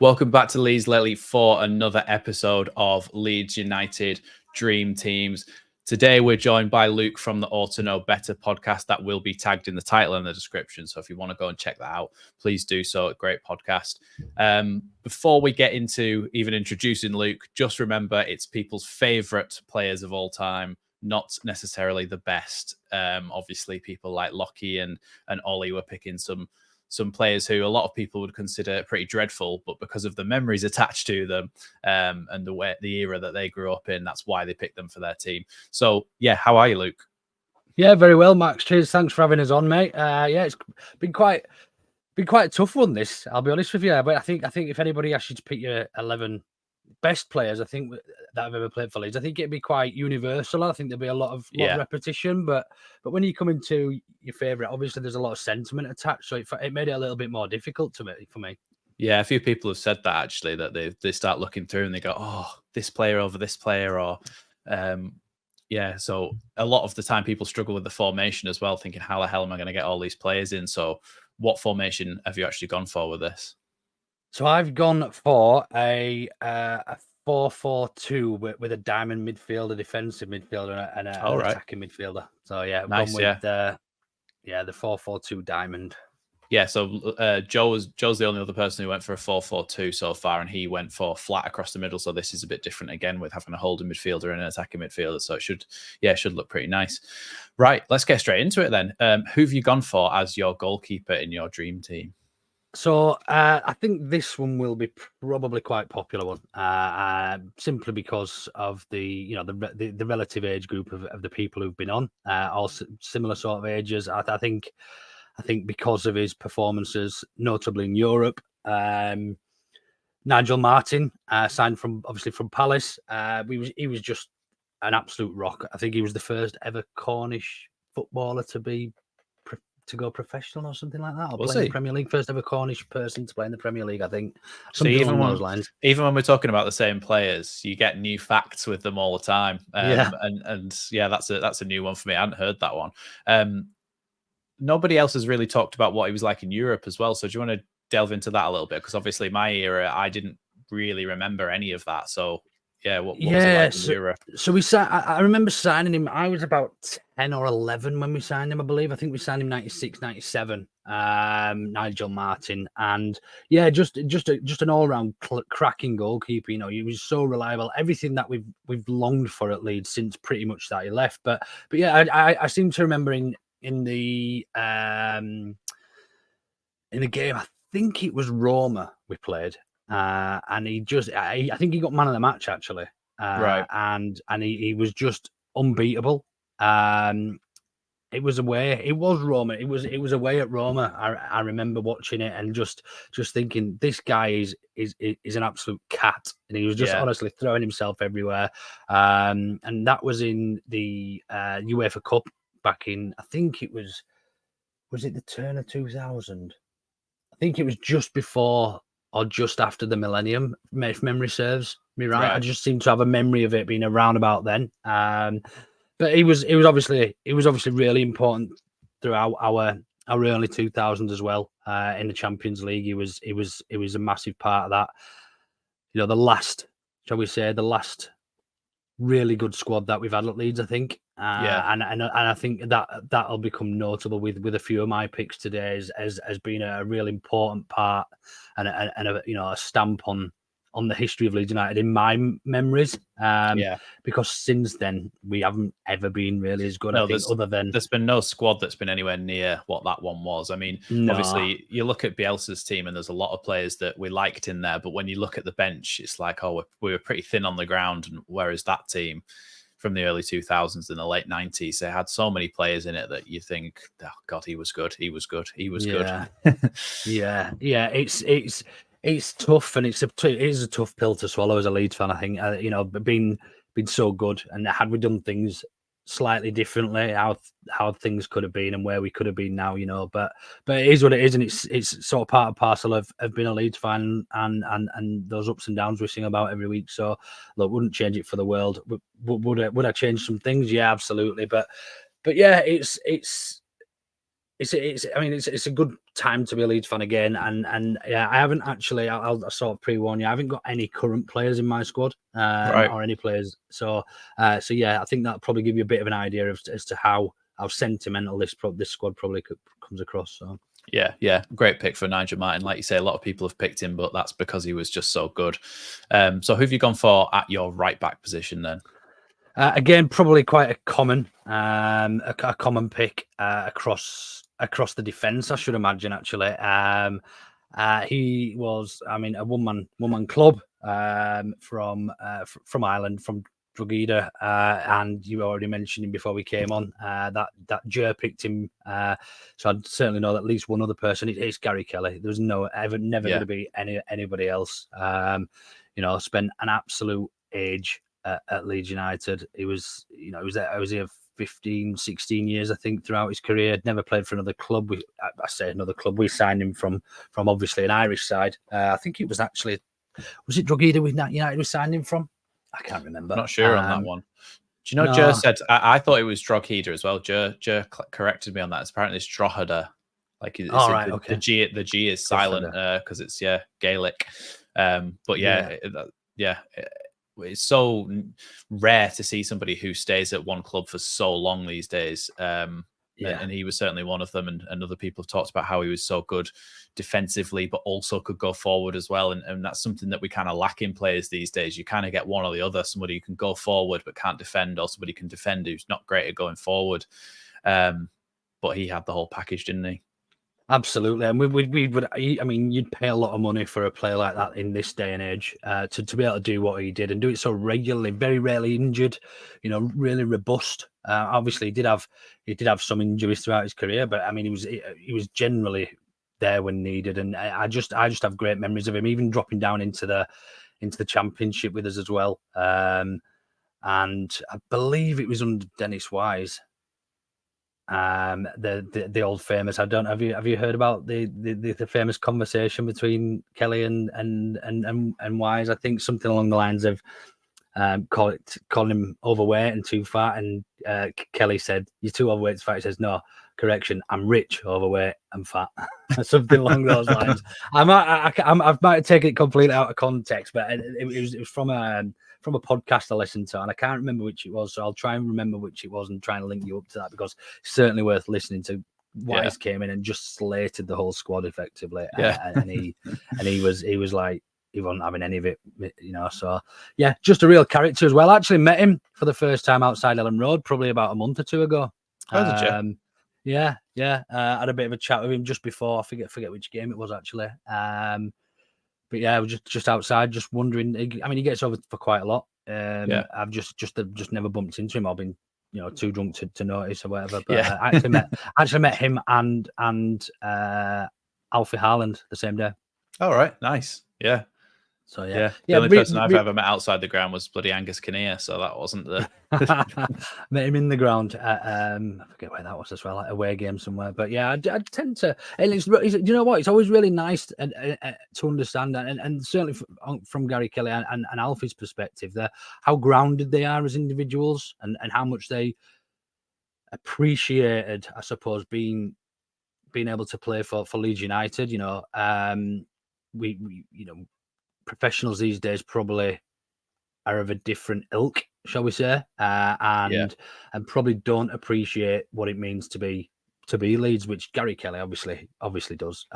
Welcome back to Leeds Lately for another episode of Leeds United Dream Teams. Today we're joined by Luke from the Ought to Know Better podcast that will be tagged in the title and the description. So if you want to go and check that out, please do so. Great podcast. Before we get into even introducing Luke, just remember it's people's favourite players of all time, not necessarily the best. Obviously, people like Lockie and Ollie were picking some players who a lot of people would consider pretty dreadful, but because of the memories attached to them and the era that they grew up in, that's why they picked them for their team. So, yeah, how are you, Luke? Yeah, very well, Max. Cheers. Thanks for having us on, mate. Yeah, it's been quite a tough one, this. I'll be honest with you. But I think if anybody asked you to pick your 11 best players, I think that have ever played for Leeds, I think it'd be quite universal. I think there'd be a lot of repetition, but when you come into your favourite, obviously there's a lot of sentiment attached, so it made it a little bit more difficult for me. Yeah, a few people have said that actually, that they start looking through and they go, oh, this player over this player, or yeah. So a lot of the time people struggle with the formation as well, thinking, how the hell am I going to get all these players in? So what formation have you actually gone for with this? So I've gone for a 4-4-2 with a diamond midfielder, defensive midfielder, and an attacking midfielder. So yeah, nice. Gone with the 4-4-2 diamond. Yeah, so Joe's the only other person who went for a 4-4-2 so far, and he went for flat across the middle. So this is a bit different again with having a holding midfielder and an attacking midfielder. So it should look pretty nice. Right, let's get straight into it then. Who have you gone for as your goalkeeper in your dream team? So I think this one will be probably quite popular one, simply because of the relative age group of the people who've been on, all similar sort of ages. I think because of his performances, notably in Europe, Nigel Martin, signed from Palace. He was just an absolute rock. I think he was the first ever Cornish footballer to go professional or something like that, or play in the Premier League. First ever Cornish person to play in the Premier League, I think. Something along those lines. Even when we're talking about the same players, you get new facts with them all the time. And yeah, that's a new one for me. I hadn't heard that one. Nobody else has really talked about what he was like in Europe as well. So do you want to delve into that a little bit? Because obviously my era, I didn't really remember any of that. So yeah, what was it like in Europe? So I remember signing him. I was about 10 or 11 when we signed him, I believe. I think we signed him 96, 97, Nigel Martin. And yeah, just an all-round cracking goalkeeper. You know, he was so reliable. Everything that we've longed for at Leeds since pretty much that he left. But yeah, I seem to remember in the game, I think it was Roma we played. And I think he got man of the match actually. Right. And he was just unbeatable. It was away. It was Roma. It was away at Roma. I remember watching it and just thinking, this guy is an absolute cat, and he was just honestly throwing himself everywhere. And that was in the UEFA Cup back in, I think it was it the turn of 2000? I think it was just before or just after the millennium, if memory serves me right. I just seem to have a memory of it being around about then. But he was obviously really important throughout our early 2000s as well. In the Champions League, he was a massive part of that. You know, the last really good squad that we've had at Leeds, I think. And I think that'll become notable with a few of my picks today as being a real important part and a stamp on the history of Leeds United in my memories. Because since then we haven't ever been really as good. Other than there's been no squad that's been anywhere near what that one was. I mean, obviously you look at Bielsa's team and there's a lot of players that we liked in there, but when you look at the bench, it's like, oh, we were pretty thin on the ground. And whereas that team from the early 2000s and the late 90s, they had so many players in it that you think, oh God, he was good. Good. Yeah. It's tough, and it is a tough pill to swallow as a Leeds fan. I think been so good, and had we done things slightly differently, how things could have been and where we could have been now, but it is what it is, and it's sort of part and parcel of being a Leeds fan and those ups and downs we sing about every week. So look, wouldn't change it for the world. Would I change some things? Yeah, absolutely. But yeah, it's it's a good time to be a Leeds fan again, and yeah, I haven't actually. I'll sort of pre-warn you. I haven't got any current players in my squad, or any players. So yeah, I think that'll probably give you a bit of an idea as to how sentimental this squad probably comes across. So. Yeah, great pick for Nigel Martin. Like you say, a lot of people have picked him, but that's because he was just so good. So who have you gone for at your right back position then? Again, probably quite a common pick across the defence, I should imagine. Actually, he was, a one-man club from Ireland, from Drogheda, and you already mentioned him before we came on. That Jer picked him, so I'd certainly know that at least one other person. It's Gary Kelly. There's never going to be anybody else. Spent an absolute age at Leeds United. He was here 15, 16 years, I think, throughout his career. Never played for another club. I say another club. We signed him from obviously an Irish side. I think it was it Drogheda with United we signed him from? I can't remember. I'm not sure on that one. Do you know, Jer said, I thought it was Drogheda as well. Jer corrected me on that. It's apparently it's Drogheda. Like, the G is silent because it's, Gaelic. But it's so rare to see somebody who stays at one club for so long these days. And he was certainly one of them. And other people have talked about how he was so good defensively, but also could go forward as well. And that's something that we kind of lack in players these days. You kind of get one or the other, somebody who can go forward but can't defend, or somebody can defend who's not great at going forward. But he had the whole package, didn't he? Absolutely, and we would. You'd pay a lot of money for a player like that in this day and age to be able to do what he did and do it so regularly, very rarely injured. Really robust. Obviously, he did have some injuries throughout his career, but he was generally there when needed. And I just have great memories of him, even dropping down into the Championship with us as well. And I believe it was under Dennis Wise. The old famous. I don't have you heard about the famous conversation between Kelly and Wise? I think something along the lines of calling him overweight and too fat, and Kelly said, "You're too overweight to fat." He says, "No, correction, I'm rich, overweight, and fat." Something along those lines. I might have taken it completely out of context, but it was from a podcast I listened to, and I can't remember which it was. So I'll try and remember which it was and try and link you up to that, because it's certainly worth listening to. Wise came in and just slated the whole squad effectively, and he was like, he wasn't having any of it, So yeah, just a real character as well. I actually met him for the first time outside Ellen Road probably about a month or two ago. Oh, did you? Yeah. Had a bit of a chat with him just before. I forget which game it was actually. But yeah, I was just outside, just wondering. He gets over for quite a lot. I've just never bumped into him. I've been, too drunk to notice or whatever. But I actually met him and Alfie Haaland the same day. All right, nice. Yeah. So yeah. The only person I've ever met outside the ground was bloody Angus Kinnear, so that wasn't the. Met him in the ground. I forget where that was as well, like away game somewhere. But yeah, I tend to. And you know what? It's always really nice to understand, and certainly from Gary Kelly and Alfie's perspective, how grounded they are as individuals, and how much they appreciated, I suppose, being able to play for Leeds United. We professionals these days probably are of a different ilk, shall we say, and probably don't appreciate what it means to be Leeds, which Gary Kelly obviously does.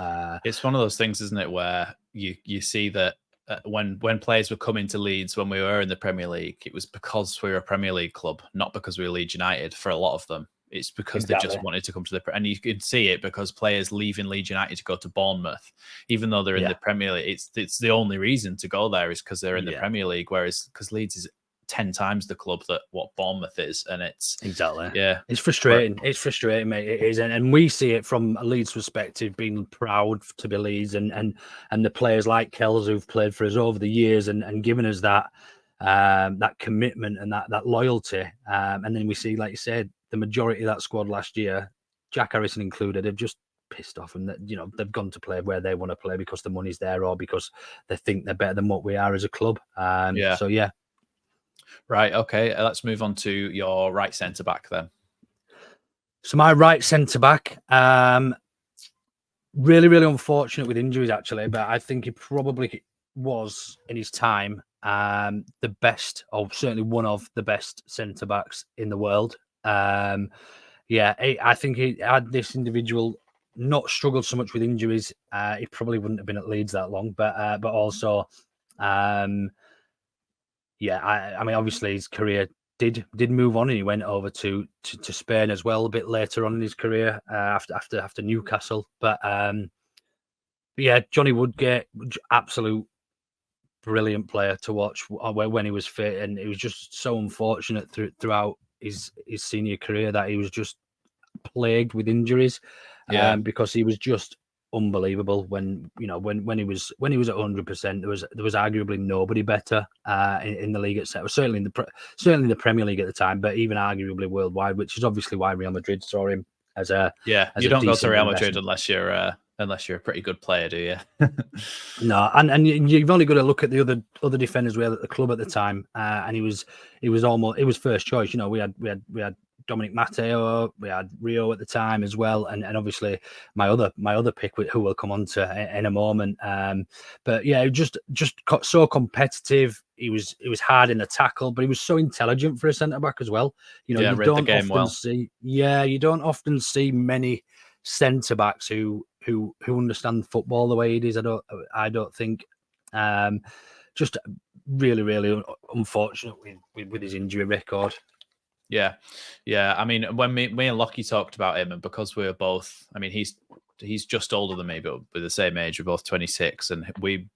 It's one of those things, isn't it, where you see that when players were coming to Leeds when we were in the Premier League, it was because we were a Premier League club, not because we were Leeds United. For a lot of them, it's because they just wanted to come to and you can see it because players leaving Leeds United to go to Bournemouth, even though they're in the Premier League. It's the only reason to go there is because they're in the Premier League, whereas because Leeds is 10 times the club that what Bournemouth is, and it's it's frustrating. It's frustrating, mate. It is, and we see it from a Leeds perspective, being proud to be Leeds, and the players like Kells who've played for us over the years and given us that commitment and that loyalty, and then we see, like you said, the majority of that squad last year, Jack Harrison included, have just pissed off, and they've gone to play where they want to play because the money's there or because they think they're better than what we are as a club. So yeah. Right. Okay. Let's move on to your right centre back then. So my right centre back, really, really unfortunate with injuries actually, but I think he probably was in his time the best, or certainly one of the best centre backs in the world. I think he had this individual not struggled so much with injuries. He probably wouldn't have been at Leeds that long, but also, I mean, obviously his career did move on, and he went over to Spain as well a bit later on in his career after Newcastle. But yeah, Johnny Woodgate, absolute brilliant player to watch when he was fit, and it was just so unfortunate throughout his senior career that he was just plagued with injuries. Because he was just unbelievable when he was at 100%. There was arguably nobody better in the league itself, certainly in the Premier League at the time, but even arguably worldwide, which is obviously why Real Madrid saw him as a you don't go to Real Madrid unless you're a pretty good player, do you? No, and you've only got to look at the other defenders we had at the club at the time, and he was first choice. You know, we had Dominic Matteo, we had Rio at the time as well, and obviously my other pick, who we'll come on to in a moment. But yeah, just got so competitive. He was hard in the tackle, but he was so intelligent for a centre back as well. You know, you don't often see many centre backs who understand football the way he does. I don't think. Just really, really unfortunate with his injury record. Yeah. I mean, when me and Lockie talked about him, and because we were both, I mean, he's just older than me, but we're the same age. We're both 26, and we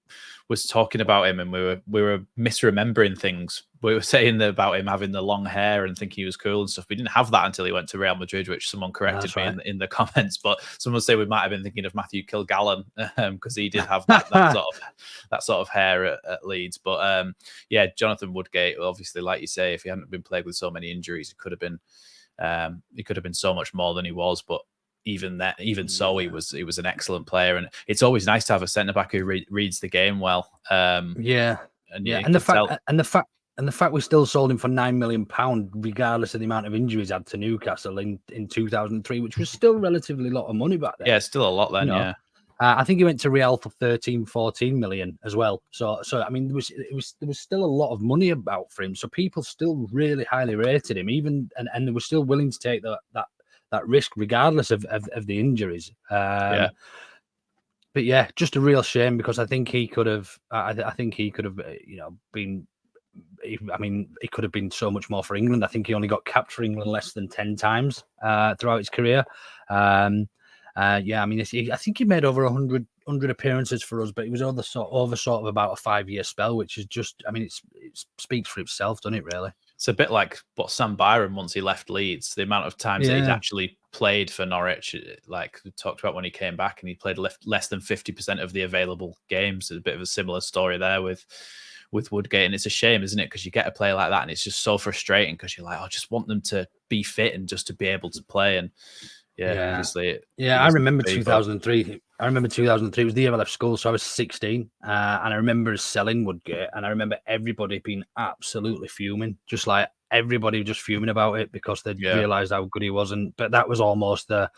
was talking about him, and we were misremembering things. We were saying about him having the long hair and thinking he was cool and stuff. We didn't have that until he went to Real Madrid, which someone corrected me in the comments. But someone say we might have been thinking of Matthew Kilgallen because he did have that sort of hair at Leeds. But yeah, Jonathan Woodgate, obviously, like you say, if he hadn't been plagued with so many injuries, he could have been so much more than he was. But even so, he was an excellent player, and it's always nice to have a centre back who reads the game well. And the fact we still sold him for £9 million, regardless of the amount of injuries he had to Newcastle in 2003, which was still relatively a lot of money back then. Yeah, still a lot then. Yeah. I think he went to Real for 13-14 million as well. So I mean, there was still a lot of money about for him. So people still really highly rated him, and they were still willing to take that risk regardless of the injuries. But yeah, just a real shame, because I think he could have. I think he could have, been. I mean, he could have been so much more for England. I think he only got capped for England less than 10 times throughout his career. I mean, I think he made over 100 appearances for us, but he was over sort of about a 5-year spell, which is just, I mean, it speaks for itself, doesn't it, really? It's a bit like what Sam Byron, once he left Leeds, the amount of times that he's actually played for Norwich, like we talked about when he came back, and he played less than 50% of the available games. There's a bit of a similar story there with Woodgate, and it's a shame, isn't it? Because you get a player like that, and it's just so frustrating, because you're like, I just want them to be fit and just to be able to play. And obviously, I remember 2003. I remember 2003 was the year I left school, so I was 16, and I remember selling Woodgate, and I remember everybody being absolutely fuming, just like everybody just fuming about it, because they realised how good he was. But that was almost the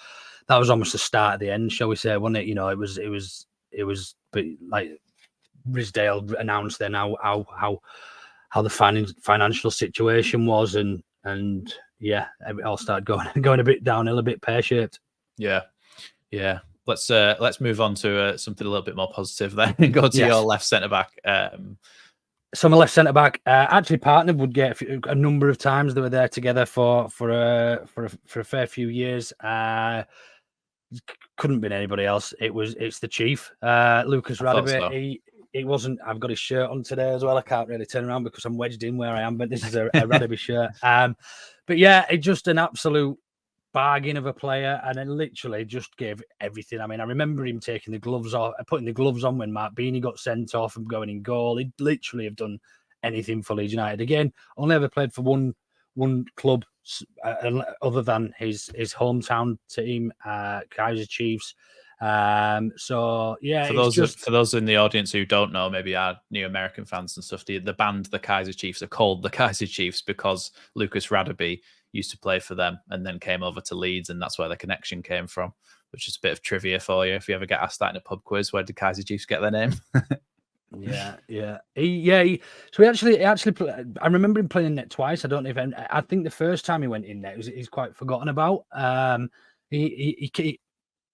start of the end, shall we say, wasn't it? You know, it was, but like Risdale announced then how the financial situation was, and yeah, it all started going a bit downhill, a bit pear-shaped. Yeah. Let's move on to something a little bit more positive then, and go to your left centre back. So my left centre back actually partnered Woodgate a number of times. They were there together for a fair few years. Couldn't been anybody else. It's the chief, Lucas Radebe. It wasn't. I've got his shirt on today as well. I can't really turn around because I'm wedged in where I am, but this is a Radebe shirt. But yeah, it's just an absolute bargain of a player, and then literally just gave everything. I mean, I remember him taking the gloves off, putting the gloves on when Mark Beanie got sent off, and going in goal. He'd literally have done anything for Leeds United. Again, only ever played for one club other than his hometown team, Kaiser Chiefs. So yeah, for those in the audience who don't know, maybe our new American fans and stuff, the band the Kaiser Chiefs are called the Kaiser Chiefs because Lucas Radebe used to play for them and then came over to Leeds, and that's where the connection came from. Which is a bit of trivia for you if you ever get asked that in a pub quiz. Where did Kaiser Chiefs get their name? Yeah. So he actually I remember him playing in net twice. I don't know if I think the first time he went in there, he's quite forgotten about. He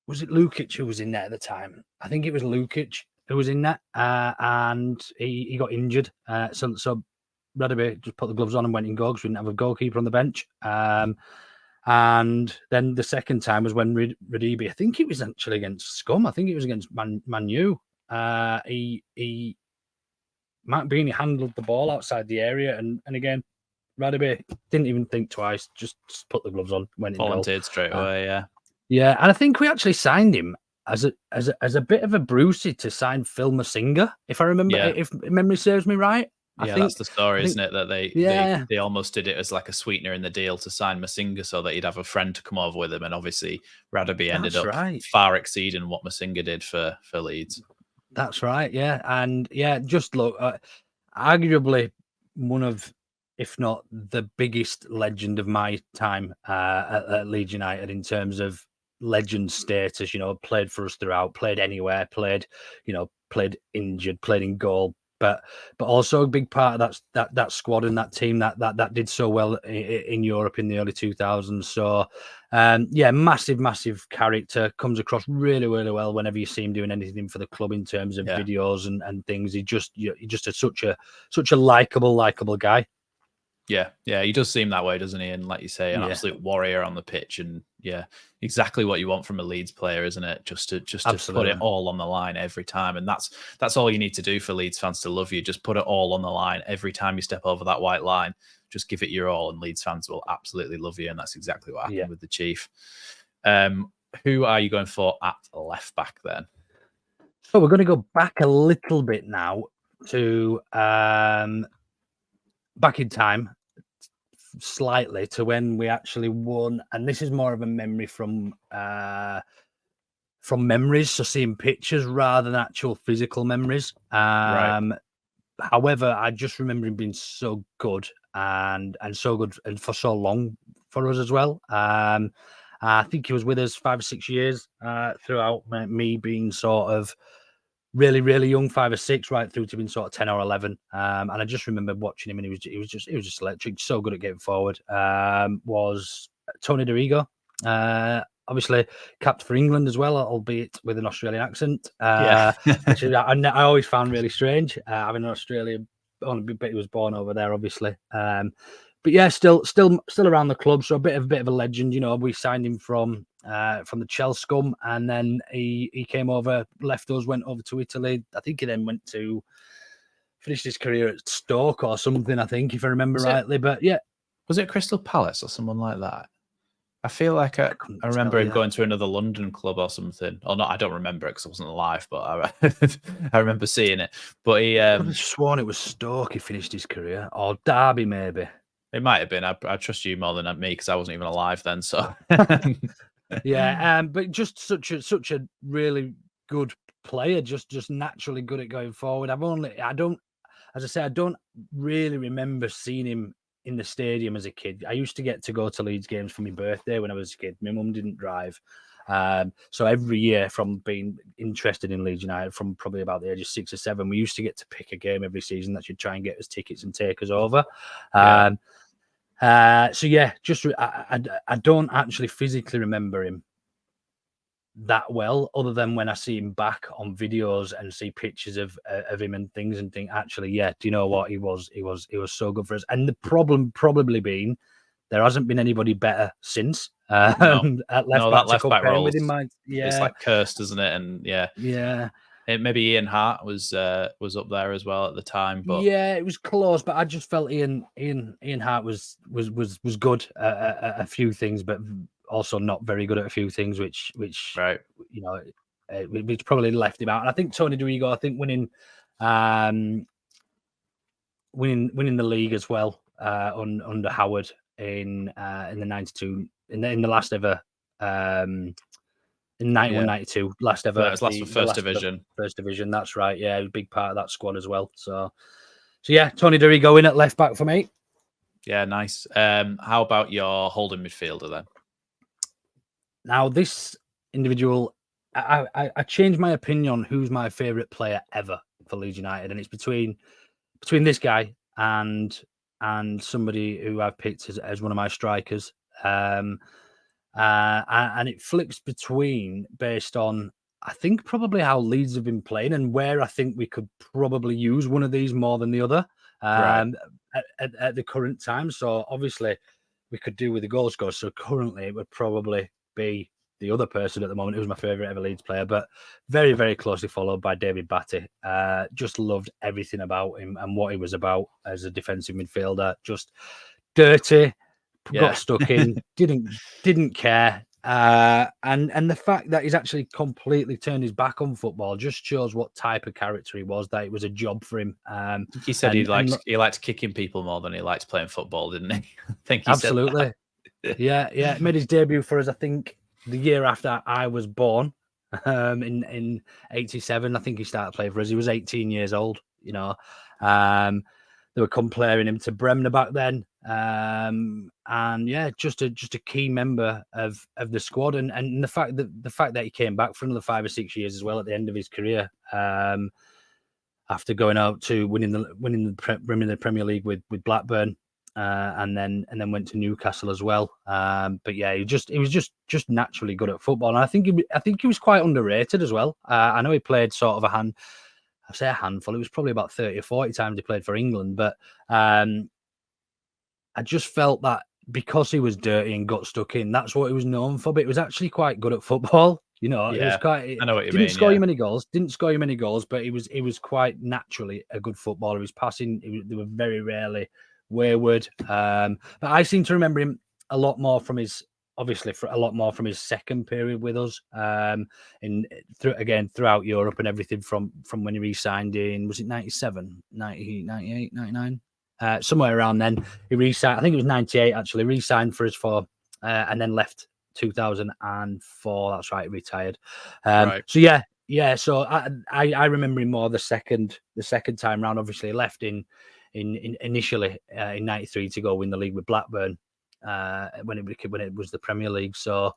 was it Lukic who was in there at the time? I think it was Lukic who was in there, and he got injured. So Radaby just put the gloves on and went in goal because we didn't have a goalkeeper on the bench. And then the second time was when Radaby, I think it was actually against Scum. I think it was against Man U. He Matt Beanie handled the ball outside the area, and again, Radaby didn't even think twice, just put the gloves on, went in goal. Volunteered straight away, yeah. Yeah, and I think we actually signed him as a bit of a Brucey to sign Phil Masinga, if I remember, if memory serves me right. I think that's the story, isn't it? That they almost did it as like a sweetener in the deal to sign Masinga so that he'd have a friend to come over with him, and obviously Radaby ended up far exceeding what Masinga did for Leeds. That's right, yeah, and just look, arguably one of, if not the biggest legend of my time at Leeds United in terms of legend status. Played for us throughout, played anywhere, played injured, played in goal. But also a big part of that squad and that team that did so well in Europe in the early 2000s. So, massive character, comes across really, really well whenever you see him doing anything for the club in terms of videos and things. He just such a likable guy. Yeah, he does seem that way, doesn't he? And like you say, an absolute warrior on the pitch, and exactly what you want from a Leeds player, isn't it? Just to put it all on the line every time, and that's all you need to do for Leeds fans to love you. Just put it all on the line every time you step over that white line. Just give it your all, and Leeds fans will absolutely love you. And that's exactly what happened with the Chief. Who are you going for at left back then? So we're going to go back a little bit now to back in time slightly to when we actually won, and this is more of a memory from memories, so seeing pictures rather than actual physical memories. However, I just remember him being so good and so good and for so long for us as well. I think he was with us 5 or 6 years throughout me being sort of really, really young, 5 or 6, right through to being sort of 10 or 11. And I just remember watching him, and he was just electric, so good at getting forward. Was Tony Dorigo, obviously capped for England as well, albeit with an Australian accent. Which I always found really strange, having an Australian, but he was born over there, obviously. But yeah, still around the club, so a bit of a legend. We signed him from the Chelsea Scum, and then he came over, left us, went over to Italy. I think he then went to finish his career at Stoke or something, I think, if I remember rightly. But yeah, was it Crystal Palace or someone like that? I feel like I remember him going to another London club or something. Or not, I don't remember it because I wasn't alive, but I remember seeing it. But he I could have sworn it was Stoke he finished his career, or Derby maybe. It might have been. I trust you more than me because I wasn't even alive then. So but just such a really good player, just naturally good at going forward. I don't really remember seeing him in the stadium as a kid. I used to get to go to Leeds games for my birthday when I was a kid. My mum didn't drive. So every year from being interested in Leeds United from probably about the age of 6 or 7, we used to get to pick a game every season that should try and get us tickets and take us over. I don't actually physically remember him that well, other than when I see him back on videos and see pictures of him and things, and think, actually, do you know what, he was so good for us. And the problem probably being there hasn't been anybody better since. At left back role with him. It's like cursed, isn't it? And maybe Ian Hart was up there as well at the time, but it was close. But I just felt Ian Hart was good at a few things, but also not very good at a few things, which right, which probably left him out. And I think Tony Dorigo, winning the league as well under Howard in the 92 in the last ever. In 91, 92, last ever. That was first division. First division, that's right. Yeah, a big part of that squad as well. So Tony Dorigo in at left back for me. Yeah, nice. How about your holding midfielder then? Now, this individual, I changed my opinion on who's my favourite player ever for Leeds United, and it's between this guy and somebody who I've picked as one of my strikers. And it flips between based on, I think, probably how Leeds have been playing and where I think we could probably use one of these more than the other Right. at the current time. So obviously we could do with the goal scorer. So currently it would probably be the other person at the moment who's my favourite ever Leeds player, but very, very closely followed by David Batty. Just loved everything about him and what he was about as a defensive midfielder. Just dirty, got stuck in, didn't care. And the fact that he's actually completely turned his back on football just shows what type of character he was, that it was a job for him. He said he liked kicking people more than he liked playing football, didn't he? I think he absolutely. Said that. Yeah. Made his debut for us, I think, the year after I was born, in 87. I think he started playing for us. He was 18 years old, you know. They were comparing him to Bremner back then. And yeah, just a key member of the squad, and the fact that he came back for another 5 or 6 years as well at the end of his career, after going out to winning the Premier League with Blackburn, and then went to Newcastle as well. But yeah, he was just naturally good at football, and I think he was quite underrated as well. I know he played sort of I say a handful. It was probably about 30 or 40 times he played for England, but I just felt that because he was dirty and got stuck in, that's what he was known for. But he was actually quite good at football. You know, Yeah, it was quite. I know what you didn't mean. Score you many goals. Didn't score you many goals, but he was quite naturally a good footballer. His passing, they were very rarely wayward. But I seem to remember him a lot more from his. Obviously, a lot more from his second period with us, throughout Europe and everything from when he re-signed in, was it 97, 90, 98, 99? Somewhere around then. He re-signed, I think it was 98 actually, re-signed for us and then left 2004. That's right, he retired. Right. So yeah. So I remember him more the second time round. Obviously, left in initially in 93 to go win the league with Blackburn. When it was the Premier League. So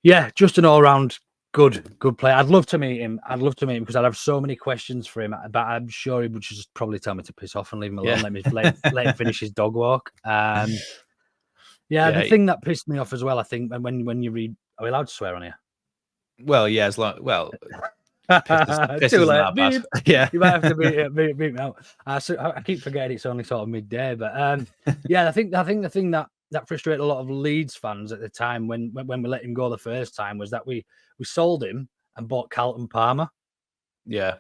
yeah, just an all-round good player. I'd love to meet him because I'd have so many questions for him, but I'm sure he would just probably tell me to piss off and leave him alone. Yeah. Let him finish his dog walk. The thing that pissed me off as well, I think, when you read, are we allowed to swear on here? Well, yeah, pisses too late. Yeah, you might have to beat me out. So I keep forgetting it's only sort of midday, but I think the thing that frustrated a lot of Leeds fans at the time when we let him go the first time was that we sold him and bought Carlton Palmer. Yeah.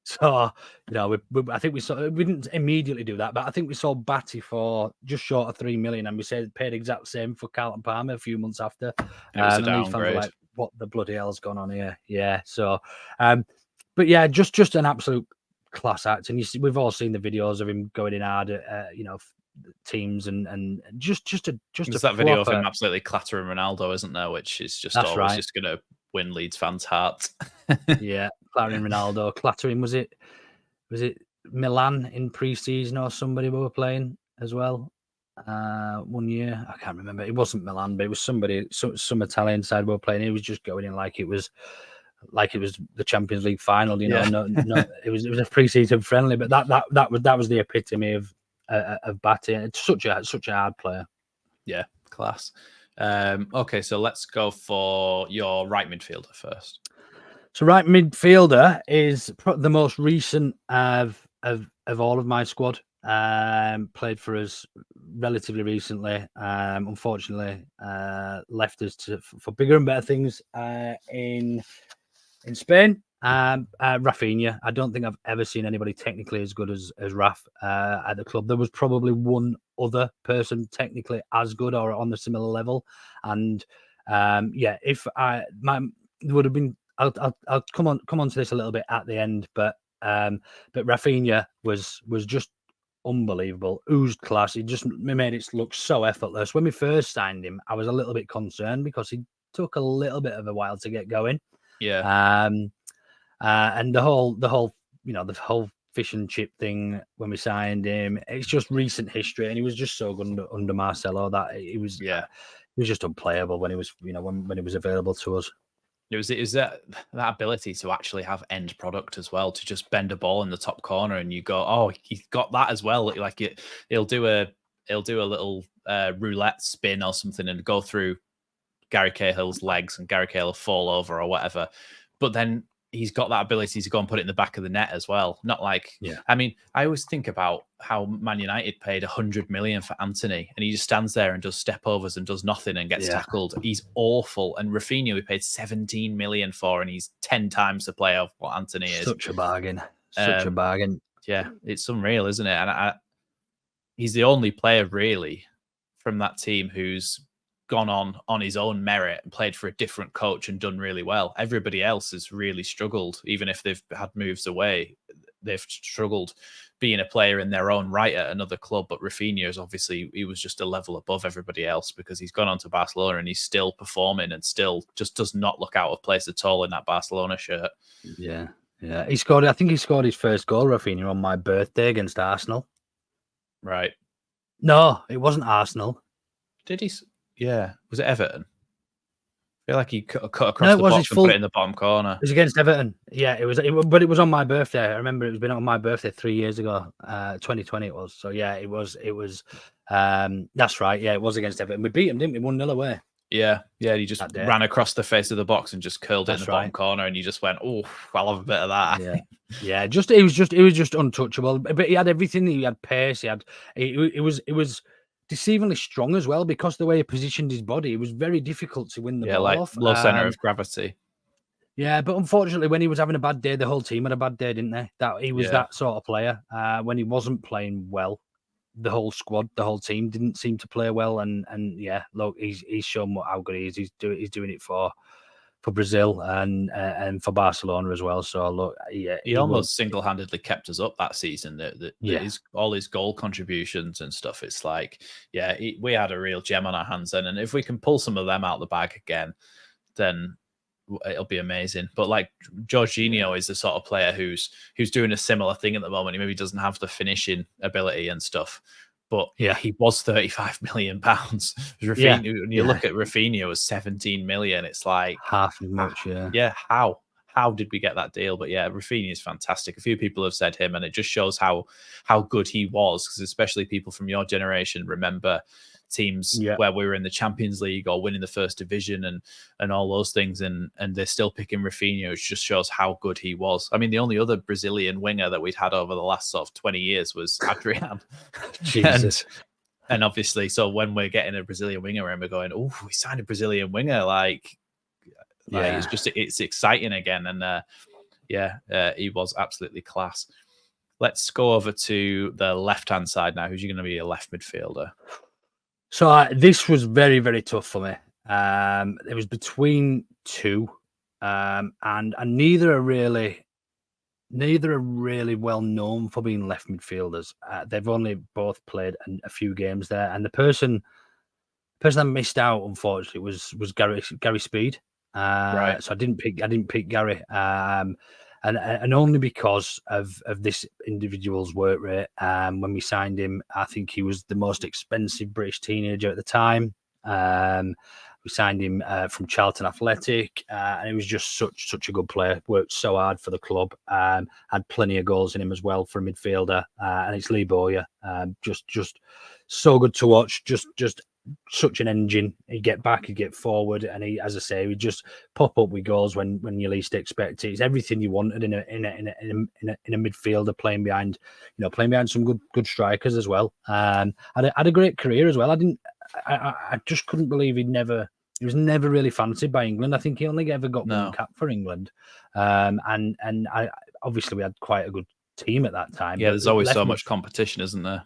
So I think we didn't immediately do that, but I think we sold Batty for just short of 3 million, and we paid exact same for Carlton Palmer a few months after. It was a and Leeds fans were downgrade. like, "What the bloody hell's gone on here?" Yeah. So, but yeah, just an absolute class act, and we've all seen the videos of him going in hard at teams and just There's that video of him absolutely clattering Ronaldo, isn't there? Which is just always just going to win Leeds fans' hearts. Yeah, clattering Ronaldo, clattering. Was it Milan in pre-season or somebody we were playing as well? 1 year, I can't remember. It wasn't Milan, but it was somebody, some Italian side we were playing. He was just going in like it was the Champions League final. You know, no, it was a pre-season friendly, but that was the epitome of Batty. It's such a hard player. Yeah, class. Okay, so let's go for your right midfielder first. So right midfielder is the most recent of all of my squad. Played for us relatively recently. Unfortunately, left us for bigger and better things in Spain. Rafinha. I don't think I've ever seen anybody technically as good as Raf at the club. There was probably one other person technically as good or on the similar level, and if there would have been. I'll come on to this a little bit at the end, but Rafinha was just unbelievable, oozed class. He just made it look so effortless. When we first signed him, I was a little bit concerned because he took a little bit of a while to get going. Yeah. And the whole fish and chip thing when we signed him. It's just recent history, and he was just so good under Marcelo that he was just unplayable when he was, when he was available to us. It was that ability to actually have end product as well, to just bend a ball in the top corner and you go, oh, he's got that as well. Like he'll do a little roulette spin or something and go through Gary Cahill's legs and Gary Cahill will fall over or whatever. But then he's got that ability to go and put it in the back of the net as well. Not like, I mean, I always think about how Man United paid 100 million for Anthony and he just stands there and does step overs and does nothing and gets tackled. He's awful. And Rafinha, we paid 17 million for, and he's 10 times the player of what Anthony is. Such a bargain. Such a bargain. Yeah, it's unreal, isn't it? And he's the only player really from that team who's gone on his own merit and played for a different coach and done really well. Everybody else has really struggled. Even if they've had moves away, they've struggled being a player in their own right at another club. But Rafinha is obviously, he was just a level above everybody else because he's gone on to Barcelona and he's still performing and still just does not look out of place at all in that Barcelona shirt. Yeah. I think he scored his first goal, Rafinha, on my birthday against Arsenal. Right. No, it wasn't Arsenal. Did he? Yeah. Was it Everton? I feel like he cut across the box and put it in the bottom corner. It was against Everton. Yeah, but it was on my birthday. I remember it was been on my birthday 3 years ago. 2020 it was. So yeah, it was. That's right. Yeah, it was against Everton. We beat him, didn't we? 1-0 away. Yeah. He just ran across the face of the box and just curled it in the bottom corner, and you just went, "Oh, I'll have a bit of that." Yeah. It was just untouchable. But he had everything. He had pace. It was deceivingly strong as well because the way he positioned his body, it was very difficult to win the ball off. Low center of gravity. Yeah, but unfortunately, when he was having a bad day, the whole team had a bad day, didn't they? That he was that sort of player. When he wasn't playing well, the whole squad, the whole team didn't seem to play well. And yeah, look, he's shown how good he is. He's doing it for Brazil and for Barcelona as well. So look, he almost single-handedly kept us up that season. All his goal contributions and stuff. It's like, we had a real gem on our hands then, and if we can pull some of them out of the bag again, then it'll be amazing. But like Jorginho is the sort of player who's doing a similar thing at the moment. He maybe doesn't have the finishing ability and stuff, but he was £35 million. When you look at Rafinha, it was 17 million. It's like half as much. How did we get that deal? But Rafinha is fantastic. A few people have said him, and it just shows how good he was, because especially people from your generation remember teams where we were in the Champions League or winning the first division and all those things, and they're still picking Rafinha, which just shows how good he was. I mean, the only other Brazilian winger that we'd had over the last sort of 20 years was Adrian. Jesus. And obviously, so when we're getting a Brazilian winger and we're going, oh, we signed a Brazilian winger, it's exciting again. And he was absolutely class. Let's go over to the left-hand side now. Who's going to be a left midfielder? So this was very, very tough for me. It was between two, and neither are really well known for being left midfielders. They've only both played a few games there, and the person that missed out, unfortunately, was Gary Speed. Right. So I didn't pick Gary, and only because of this individual's work rate. When we signed him, I think he was the most expensive British teenager at the time. We signed him from Charlton Athletic, and he was just such a good player. Worked so hard for the club. Had plenty of goals in him as well for a midfielder. And it's Lee Bowyer. Just so good to watch. Just such an engine. He'd get back, he'd get forward, and he, as I say, he'd just pop up with goals when you least expect it. It's everything you wanted in a midfielder, playing behind some good strikers as well. Had a great career as well. I just couldn't believe he was never really fancied by England. I think he only ever got one cap for England. And I obviously we had quite a good team at that time. Yeah, there's always so much competition, isn't there?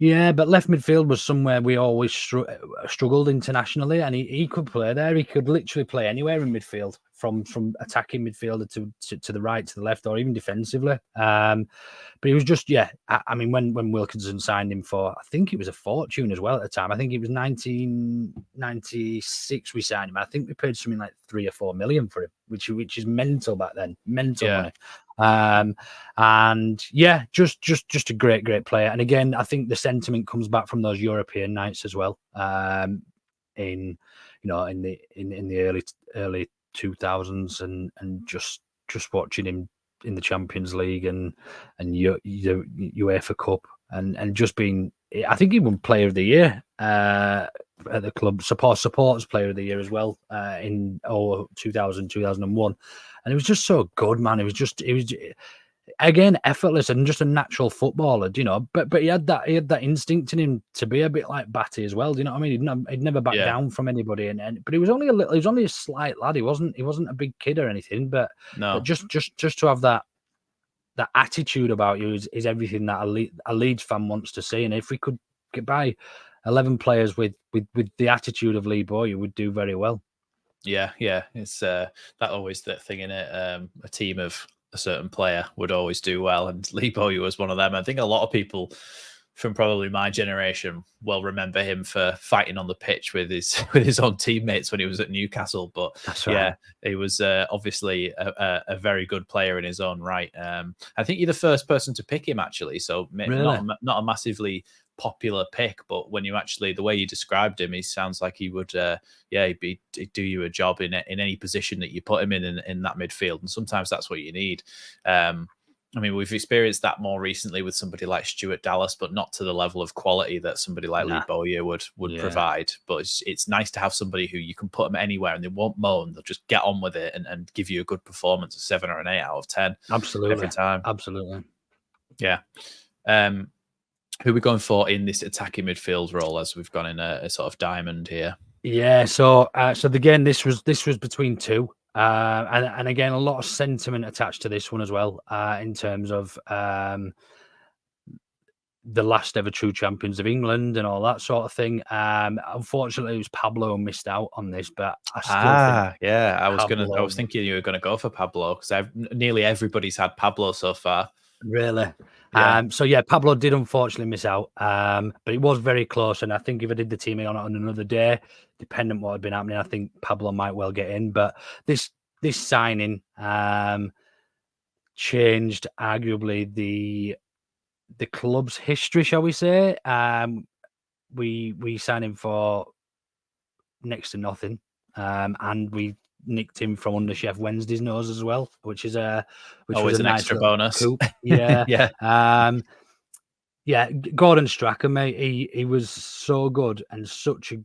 Yeah, but left midfield was somewhere we always struggled internationally, and he could play there. He could literally play anywhere in midfield from attacking midfielder to the right, to the left, or even defensively. But he was just, I mean, when Wilkinson signed him for, I think it was a fortune as well at the time. I think it was 1996 we signed him. I think we paid something like 3 or 4 million for him, which is mental back then, mental money. And yeah, just a great player. And again, I think the sentiment comes back from those European nights as well. In the early 2000s, and just watching him in the Champions League and UEFA Cup, and just being, I think he won Player of the Year at the club, supporters Player of the Year as well in 2000, 2001, and it was just so good, man. It was again effortless and just a natural footballer, but he had that instinct in him to be a bit like Batty as well. Do you know what I mean? He'd never back down from anybody, but he was only a slight lad. He wasn't a big kid or anything, but just to have that attitude about you is everything that a Leeds fan wants to see. And if we could get by 11 players with the attitude of Lee Bowyer, would do very well. Yeah, it's that always that thing in it. A team of a certain player would always do well, and Lee Bowyer was one of them. I think a lot of people from probably my generation will remember him for fighting on the pitch with his own teammates when he was at Newcastle. But that's right. he was obviously a very good player in his own right. I think you're the first person to pick him, actually, so really? not a massively popular pick, but when you actually, the way you described him, he sounds like he would he'd do you a job in any position that you put him in that midfield, and sometimes that's what you need. I mean, we've experienced that more recently with somebody like Stuart Dallas, but not to the level of quality that somebody like Lee Bowyer would provide. But it's nice to have somebody who you can put them anywhere and they won't moan. They'll just get on with it and give you a good performance, a 7 or an 8 out of 10. Absolutely. Every time. Absolutely. Yeah. Who are we going for in this attacking midfield role, as we've gone in a sort of diamond here? Yeah, so again, this was between two, and again, a lot of sentiment attached to this one as well, in terms of the last ever true champions of England and all that sort of thing. Unfortunately, it was Pablo who missed out on this, but I still think I was thinking you were going to go for Pablo, because nearly everybody's had Pablo so far. Really? Yeah. Pablo did unfortunately miss out, but it was very close. And I think if I did the team on another day, depending on what had been happening, I think Pablo might well get in. But this signing changed arguably the club's history, shall we say? We signed him for next to nothing, and we nicked him from under Chef Wednesday's nose as well, which was always a an nice extra bonus. Yeah. Yeah. Gordon Strachan, mate, he was so good and such a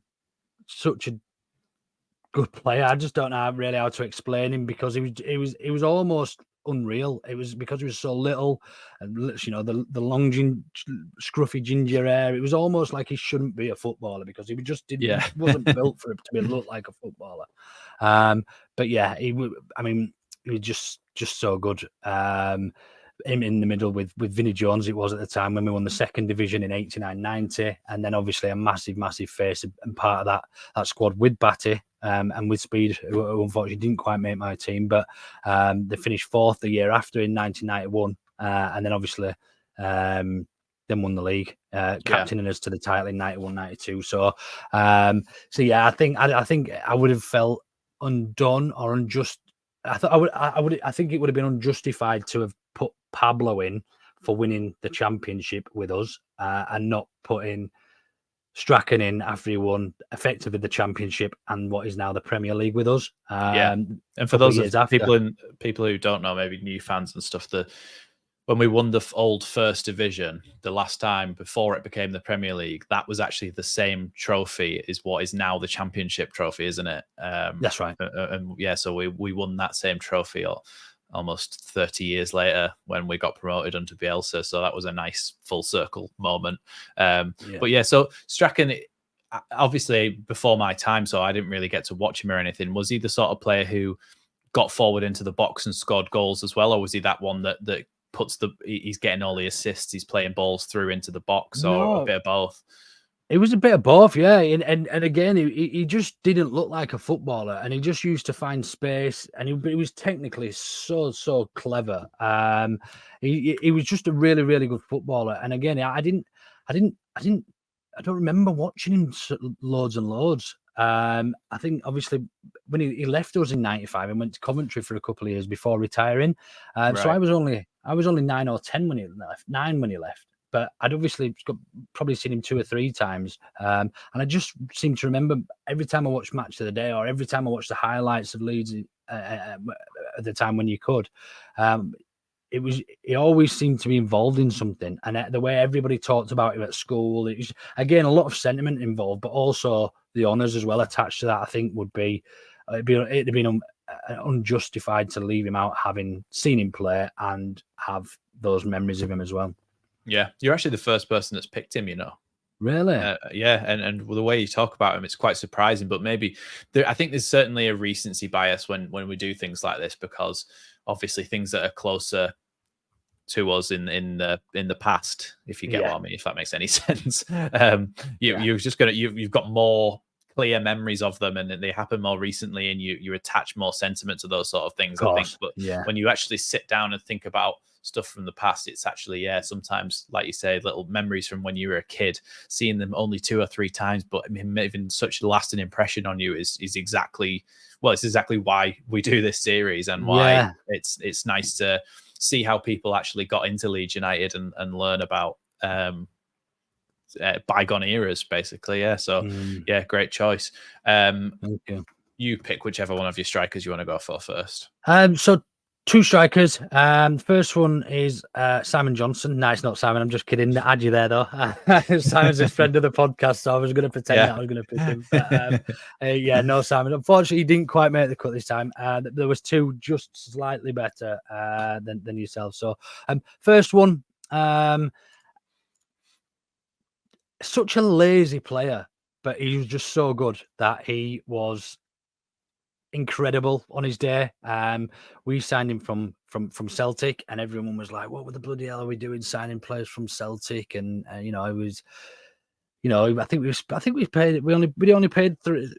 good player. I just don't know really how to explain him, because he was almost unreal. It was because he was so little, and the long scruffy ginger hair. It was almost like he shouldn't be a footballer, because he just didn't. Yeah. He wasn't built for it to look like a footballer. But yeah, he was just so good. Him in the middle with Vinnie Jones, it was at the time when we won the second division in 89-90, and then obviously a massive face and part of that squad with Batty and with Speed, who unfortunately didn't quite make my team, but they finished fourth the year after in 1991, and then obviously then won the league, captaining us to the title in 91-92. So yeah, I think I would have felt undone or unjust. I think it would have been unjustified to have put Pablo in for winning the championship with us, and not putting Strachan in after he won effectively the championship and what is now the Premier League with us. And for those people who don't know, maybe new fans and stuff, when we won the old first division the last time before it became the Premier League, that was actually the same trophy as what is now the championship trophy, isn't it? That's right. So we won that same trophy almost 30 years later when we got promoted under Bielsa. So that was a nice full circle moment. But yeah, so Strachan, obviously before my time, so I didn't really get to watch him or anything. Was he the sort of player who got forward into the box and scored goals as well? Or was he that one that he's getting all the assists, he's playing balls through into the box, or a bit of both? It was a bit of both, yeah. And again, he just didn't look like a footballer, and he just used to find space. And he was technically so clever. He was just a really good footballer. And again, I don't remember watching him loads and loads. I think obviously when he left us in '95 and went to Coventry for a couple of years before retiring. So Right. I was only 9 or 10 when he left. 9 when he left. But I'd obviously probably seen him 2 or 3 times. And I just seem to remember every time I watched Match of the Day or every time I watched the highlights of Leeds at the time when you could, he always seemed to be involved in something. And the way everybody talked about him at school, it was, again, a lot of sentiment involved, but also the honours as well attached to that, I think it'd have been unjustified to leave him out, having seen him play and have those memories of him as well. Yeah, you're actually the first person that's picked him, you know. Really? Yeah, and the way you talk about him, it's quite surprising. But maybe I think there's certainly a recency bias when we do things like this, because obviously things that are closer to us in the past, if you get what I mean, if that makes any sense. You're just gonna you've got more clear memories of them, and they happen more recently, and you attach more sentiment to those sort of things, I think. But when you actually sit down and think about stuff from the past, it's actually sometimes, like you say, little memories from when you were a kid, seeing them only 2 or 3 times, but having such a lasting impression on you is exactly, well, it's exactly why we do this series, and why it's nice to see how people actually got into Leeds United and learn about bygone eras, basically. Great choice. Thank you. You pick whichever one of your strikers you want to go for first. So 2 strikers. First one is Simon Johnson. No, it's not Simon. I'm just kidding. I had you there though. Simon's a friend of the podcast, so I was going to pretend that I was going to pick him. But no, Simon. Unfortunately, he didn't quite make the cut this time. There was 2 just slightly better than yourself. So, first one. Such a lazy player, but he was just so good that he was incredible on his day. We signed him from Celtic, and everyone was like, "What the bloody hell are we doing signing players from Celtic?" And it was, I think we paid we only paid we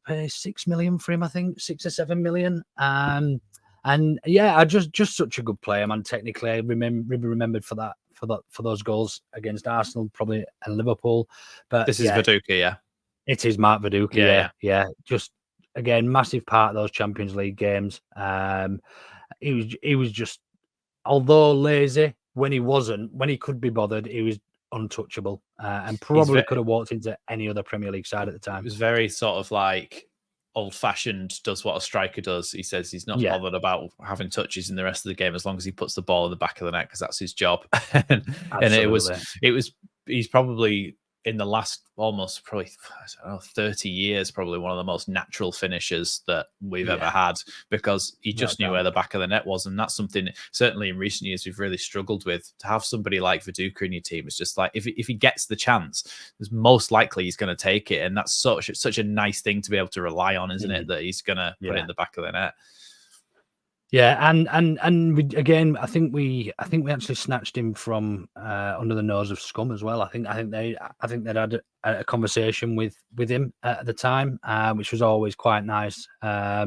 paid 6 million for him. I think 6 or 7 million. And I just such a good player, man. Technically, I remembered for that. For those goals against Arsenal, probably, and Liverpool. But this is Viduka, it is Mark Viduka. Yeah. Just again, massive part of those Champions League games. He was just, although lazy when he could be bothered, he was untouchable, and probably could have walked into any other Premier League side at the time. It was very sort of like old-fashioned, does what a striker does. He says he's not bothered about having touches in the rest of the game as long as he puts the ball in the back of the net, because that's his job. And he's probably, in the last almost probably 30 years, probably one of the most natural finishers that we've ever had, because he just knew where the back of the net was. And that's something certainly in recent years we've really struggled with. To have somebody like Viduka in your team, it's just like, if he gets the chance, it's most likely he's going to take it. And that's such a nice thing to be able to rely on, isn't it? That he's going to put it in the back of the net. Yeah, and again, I think we actually snatched him from under the nose of scum as well. I think they'd had a conversation with him at the time, which was always quite nice. But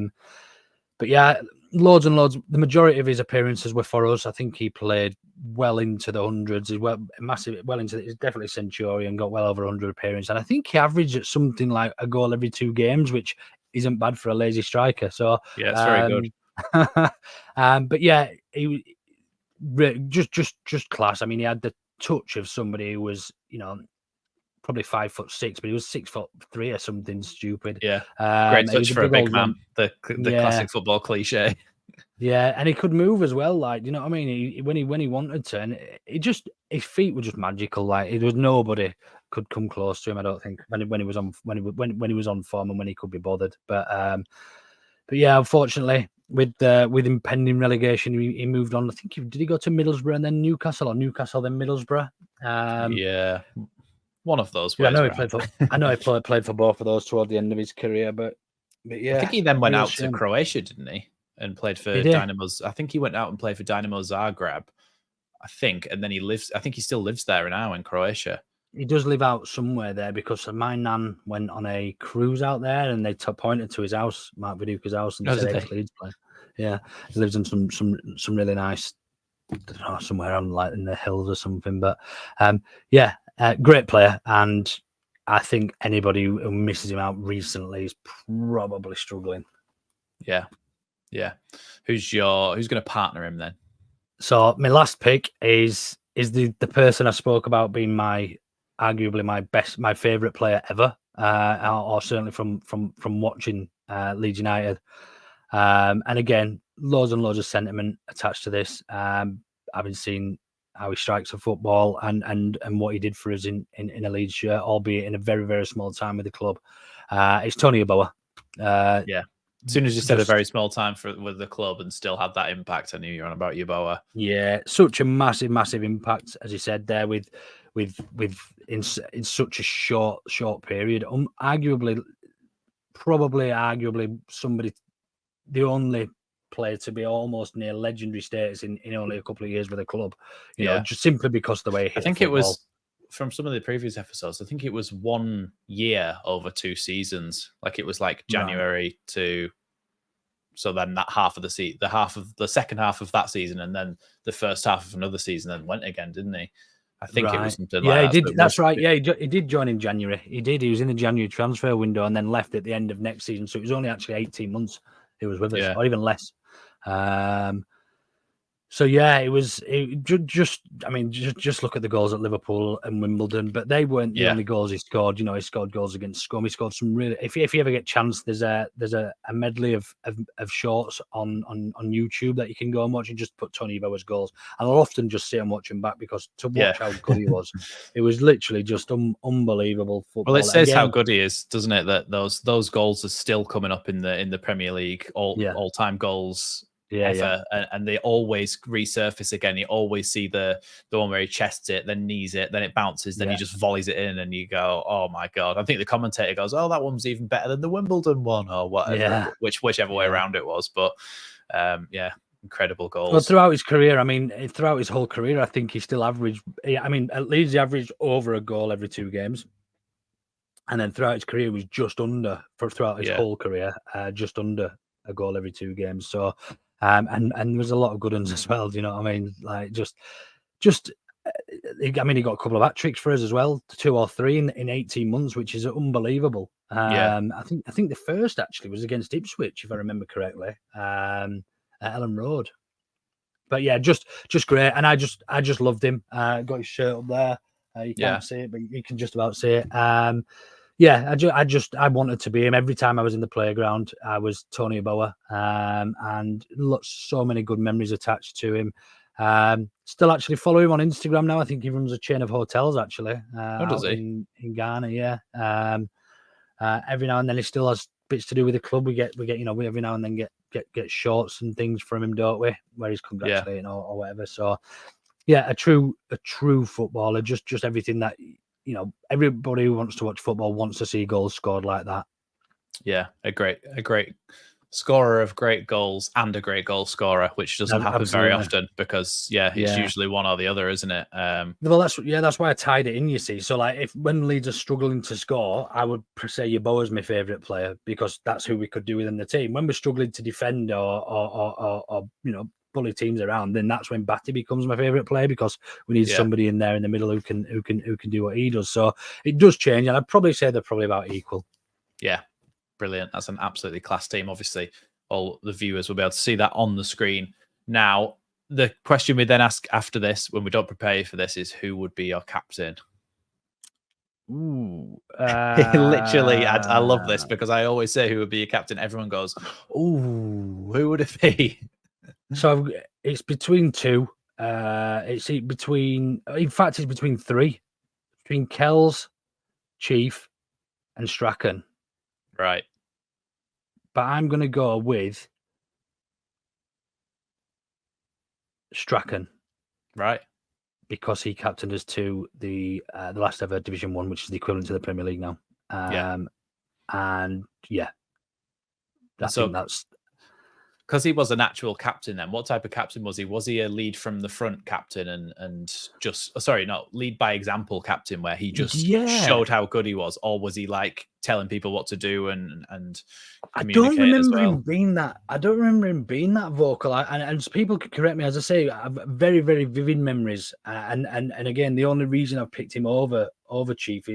yeah, loads and loads. The majority of his appearances were for us. I think he played well into the hundreds. He's he's definitely Centurion, got well over 100 appearances, and I think he averaged at something like a goal every 2 games, which isn't bad for a lazy striker. So yeah, it's very good. But yeah, he just class. I mean, he had the touch of somebody who was, probably 5'6", but he was 6'3" or something stupid. Yeah, great touch for a big man. The classic football cliche. Yeah, and he could move as well. Like, you know what I mean? When he wanted to, and his feet were just magical. Like, there was nobody could come close to him. I don't think when he was on form and when he could be bothered. But yeah, unfortunately, with impending relegation, he moved on. I think did he go to Middlesbrough and then Newcastle, or Newcastle then Middlesbrough? One of those ways. I know he played for both of those toward the end of his career, but yeah, I think he then went out to Croatia, didn't he? And played for Dynamos. I think he went out and played for Dynamo Zagreb. I think, and then I think he still lives there now in Croatia. he does live out somewhere there because my nan went on a cruise out there and they pointed to his house, Mark Viduka's house, and Oh, said did they? ex-Leeds player. Yeah, he lives in some really nice, I don't know, somewhere on like in the hills or something. But yeah, great player, and I think anybody who misses him out recently is probably struggling. Yeah. Who's going to partner him then? So my last pick is the person I spoke about being arguably my favorite player ever, or certainly from watching Leeds United. And again, loads and loads of sentiment attached to this. Having seen how he strikes a football and what he did for us in a Leeds shirt, albeit in a very, very small time with the club. It's Tony Yeboah. Yeah. As soon as you said a very small time with the club and still had that impact, I knew you were on about Yeboah. Yeah, such a massive, massive impact, as you said there, with in such a short period. Arguably somebody, the only player to be almost near legendary status in only a couple of years with the club. You know, just simply because of the way he hit I think the football. It was from some of the previous episodes. I think it was 1 year over 2 seasons. Like it was like January to. So then that half of the second half of that season, and then the first half of another season, and went again, didn't he? I think it was something like that. Yeah, he did. That's right. Yeah, he did join in January. He did. He was in the January transfer window and then left at the end of next season. So it was only actually 18 months he was with us, or even less. So yeah, it was just look at the goals at Liverpool and Wimbledon, but they weren't the only goals he scored. You know, he scored goals against Scum. He scored some really. If you ever get a chance, there's a medley of shorts on YouTube that you can go and watch and just put Tony Yeboah's goals. And I'll often just sit and watch him back because to watch how good he was, it was literally just unbelievable football. Well, it says how good he is, doesn't it? That those goals are still coming up in the Premier League, all time goals. Ever. And they always resurface again. You always see the one where he chests it, then knees it, then it bounces, then he just volleys it in, and you go, "Oh my god!" I think the commentator goes, "Oh, that one's even better than the Wimbledon one," or whatever, whichever way around it was. But incredible goals. Well, throughout his career, I mean, throughout his whole career, I think he still averaged. I mean, at Leeds, he averaged over a goal every 2 games. And then throughout his career, he was just under throughout his whole career, just under a goal every 2 games. So, and there was a lot of good ones as well. Do you know what I mean? Like just, I mean, he got a couple of hat tricks for us as well, 2 or 3 in 18 months, which is unbelievable. I think the first actually was against Ipswich, if I remember correctly, at Ellen Road. But yeah, just great, and I just loved him. Got his shirt up there. You can't see it, but you can just about see it. Yeah, I wanted to be him. Every time I was in the playground, I was Tony Yeboah, and so many good memories attached to him. Still actually follow him on Instagram now. I think he runs a chain of hotels actually. Does he? In Ghana? Yeah. Every now and then he still has bits to do with the club. We get we every now and then get shorts and things from him, don't we? Where he's congratulating or whatever. So yeah, a true footballer. Just everything that. You know, everybody who wants to watch football wants to see goals scored like that. Yeah, a great scorer of great goals and a great goal scorer, which doesn't happen very often because it's usually one or the other, isn't it? Well, that's why I tied it in. You see, so like when Leeds are struggling to score, I would say Yeboah's my favourite player because that's who we could do within the team. When we're struggling to defend or bully teams around, then that's when Batty becomes my favourite player because we need somebody in there in the middle who can do what he does. So it does change, and I'd probably say they're probably about equal. Yeah, brilliant. That's an absolutely class team. Obviously, all the viewers will be able to see that on the screen. Now, the question we then ask after this, when we don't prepare you for this, is who would be your captain? Ooh, literally, I love this because I always say who would be your captain. Everyone goes, "Ooh, who would it be?" So it's between 2. It's between 3. Between Kells, Chief, and Strachan. Right. But I'm going to go with Strachan. Right. Because he captained us to the last ever Division 1, which is the equivalent to the Premier League now. And yeah, I think that's because he was an actual captain then, what type of captain was he? Was he a lead from the front captain and just, sorry, not lead by example captain where he just showed how good he was? Or was he like telling people what to do and communicate as well? Him being that. I don't remember him being that vocal. And people could correct me, as I say, I have very, very vivid memories. And again, the only reason I've picked him over Chief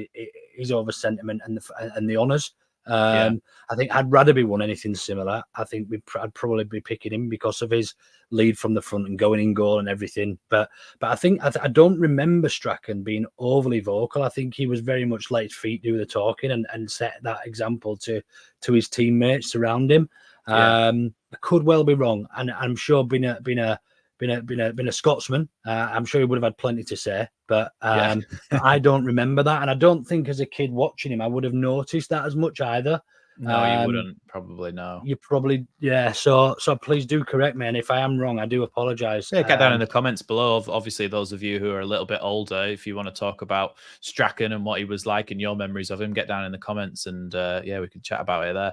is over sentiment and the honours. I think I'd rather be won anything similar. I think I'd probably be picking him because of his lead from the front and going in goal and everything. But I think I don't remember Strachan being overly vocal. I think he was very much let his feet do the talking and set that example to his teammates around him. I could well be wrong, and I'm sure being a Scotsman, I'm sure he would have had plenty to say, but I don't remember that, and I don't think as a kid watching him I would have noticed that as much either. No, you wouldn't probably. No, you probably So please do correct me, and if I am wrong, I do apologise. Yeah, get down in the comments below. Obviously, those of you who are a little bit older, if you want to talk about Strachan and what he was like and your memories of him, get down in the comments, and we can chat about it there.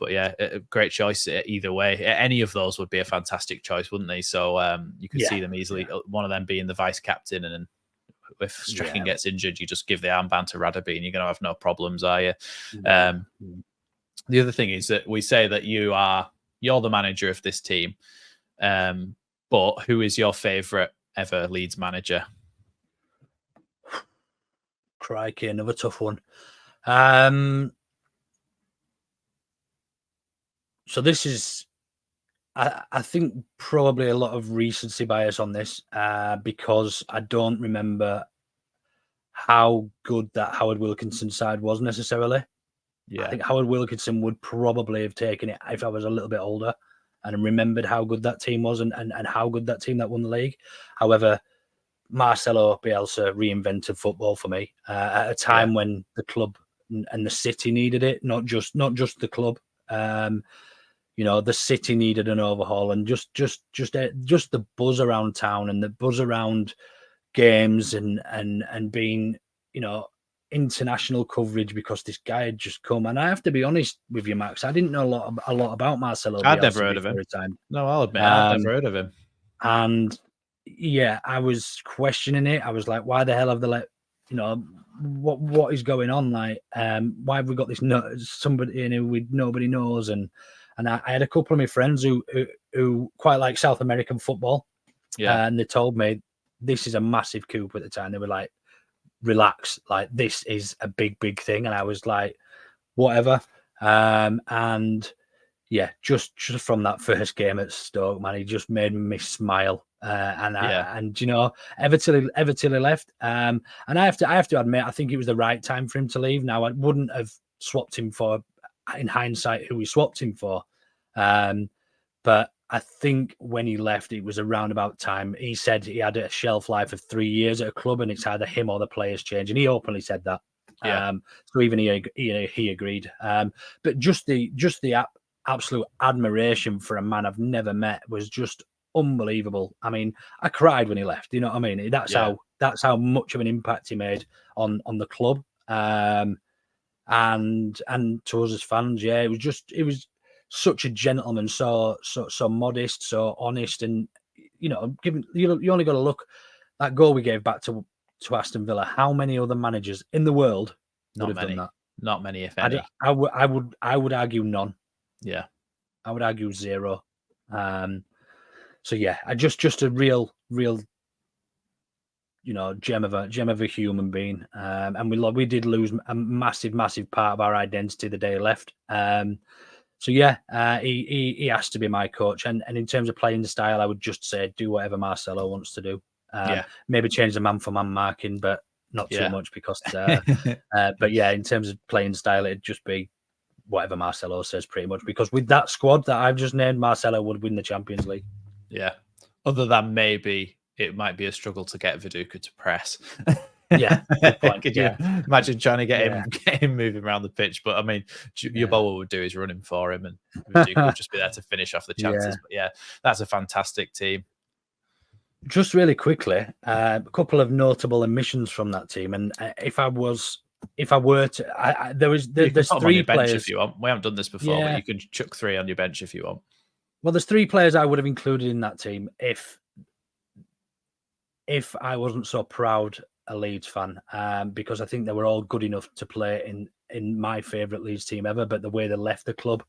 But yeah, a great choice either way. Any of those would be a fantastic choice, wouldn't they? So you could see them easily. One of them being the vice captain, and then if Strachan gets injured, you just give the armband to Radaby, and you're going to have no problems, are you? The other thing is that we say that you're the manager of this team, but who is your favourite ever Leeds manager? Crikey, another tough one. So this is, I think, probably a lot of recency bias on this because I don't remember how good that Howard Wilkinson side was necessarily. I think Howard Wilkinson would probably have taken it if I was a little bit older and remembered how good that team was and how good that team that won the league. However, Marcelo Bielsa reinvented football for me at a time when the club and the city needed it, not just the club. The city needed an overhaul, and just the buzz around town and the buzz around games and being, international coverage because this guy had just come. And I have to be honest with you, Max, I didn't know a lot about Marcelo. I'd never heard of him. No, I'll admit, I've never heard of him. And I was questioning it. I was like, why the hell have they let, what is going on? Like, why have we got this somebody in who nobody knows? And I had a couple of my friends who quite like South American football. And they told me this is a massive coup at the time. They were like, relax, like this is a big thing. And I was like, whatever. Just from that first game at Stoke, man, he just made me smile. Ever till he left. And I have to admit, I think it was the right time for him to leave. Now, I wouldn't have swapped him for, in hindsight, who we swapped him for. But I think when he left, it was around about time. He said he had a shelf life of 3 years at a club, and it's either him or the players change. And he openly said that. So even he agreed. But just the absolute admiration for a man I've never met was just unbelievable. I mean, I cried when he left. You know what I mean? That's how much of an impact he made on the club. And to us as fans, it was such a gentleman, so modest, so honest, and given you only got to look that goal we gave back to Aston Villa. How many other managers in the world would have done that? Not many, if any. I would argue none. Yeah, I would argue zero. So I just a real gem of a human being. And we did lose a massive part of our identity the day he left. He has to be my coach. And in terms of playing style, I would just say do whatever Marcelo wants to do. Maybe change the man for man marking, but not too much because. In terms of playing style, it'd just be whatever Marcelo says, pretty much. Because with that squad that I've just named, Marcelo would win the Champions League. Yeah. Other than maybe it might be a struggle to get Viduka to press. Could you imagine trying to get him moving around the pitch? But I mean, what would do is running for him, and Viduka would just be there to finish off the chances. But that's a fantastic team. Just really quickly, a couple of notable omissions from that team, and there's 3 players if you want. We haven't done this before, but you can chuck 3 on your bench if you want. Well, there's 3 players I would have included in that team if I wasn't so proud a Leeds fan, because I think they were all good enough to play in my favourite Leeds team ever. But the way they left the club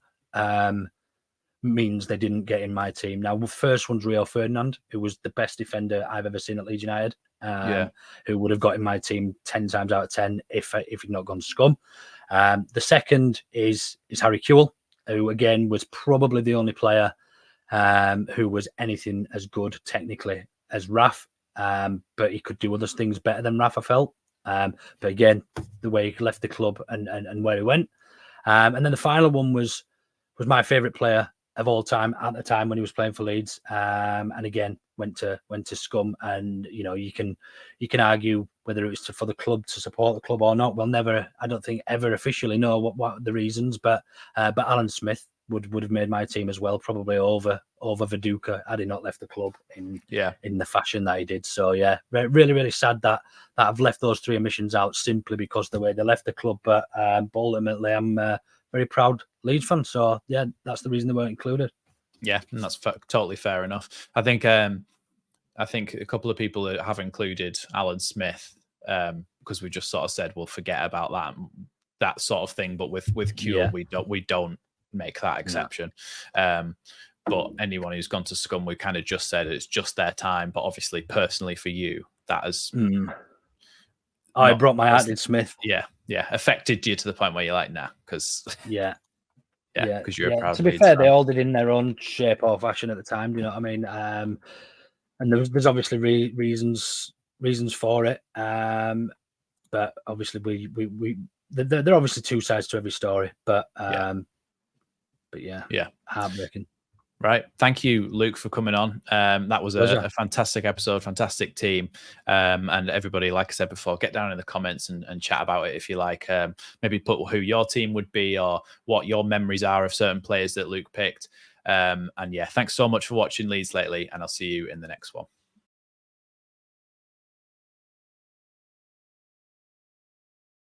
means they didn't get in my team. Now, the first one's Rio Ferdinand, who was the best defender I've ever seen at Leeds United, who would have got in my team 10 times out of 10 if he'd not gone to Scum. The second is Harry Kewell, who again was probably the only player who was anything as good technically as Raf, but he could do other things better than Raf, I felt. But again, the way he left the club and where he went. And then the final one was my favourite player of all time at the time when he was playing for Leeds, and again went to Scum. And you can argue whether it was for the club to support the club or not. We'll never, I don't think, ever officially know what the reasons. But Alan Smith would have made my team as well, probably over Viduka had he not left the club in the fashion that he did. So yeah, really, really sad that I've left those 3 omissions out simply because the way they left the club. But ultimately, I'm very proud Leeds fan. So yeah, that's the reason they weren't included. Yeah, and that's totally fair enough. I think a couple of people have included Alan Smith because we just sort of said we'll forget about that sort of thing. But with Kewell, we don't make that exception. But anyone who's gone to Scum, we kind of just said it's just their time. But obviously, personally for you, that has I brought my heart in Smith. Yeah, affected you to the point where you're like, nah, because because you're a proud. To be fair, they all did in their own shape or fashion at the time. Do you know what I mean? And there's obviously reasons for it. But obviously there are obviously 2 sides to every story. But heartbreaking. Right. Thank you, Luke, for coming on. That was a fantastic episode, fantastic team. And everybody, like I said before, get down in the comments and chat about it if you like. Maybe put who your team would be or what your memories are of certain players that Luke picked. And yeah, thanks so much for watching Leeds Lately, and I'll see you in the next one.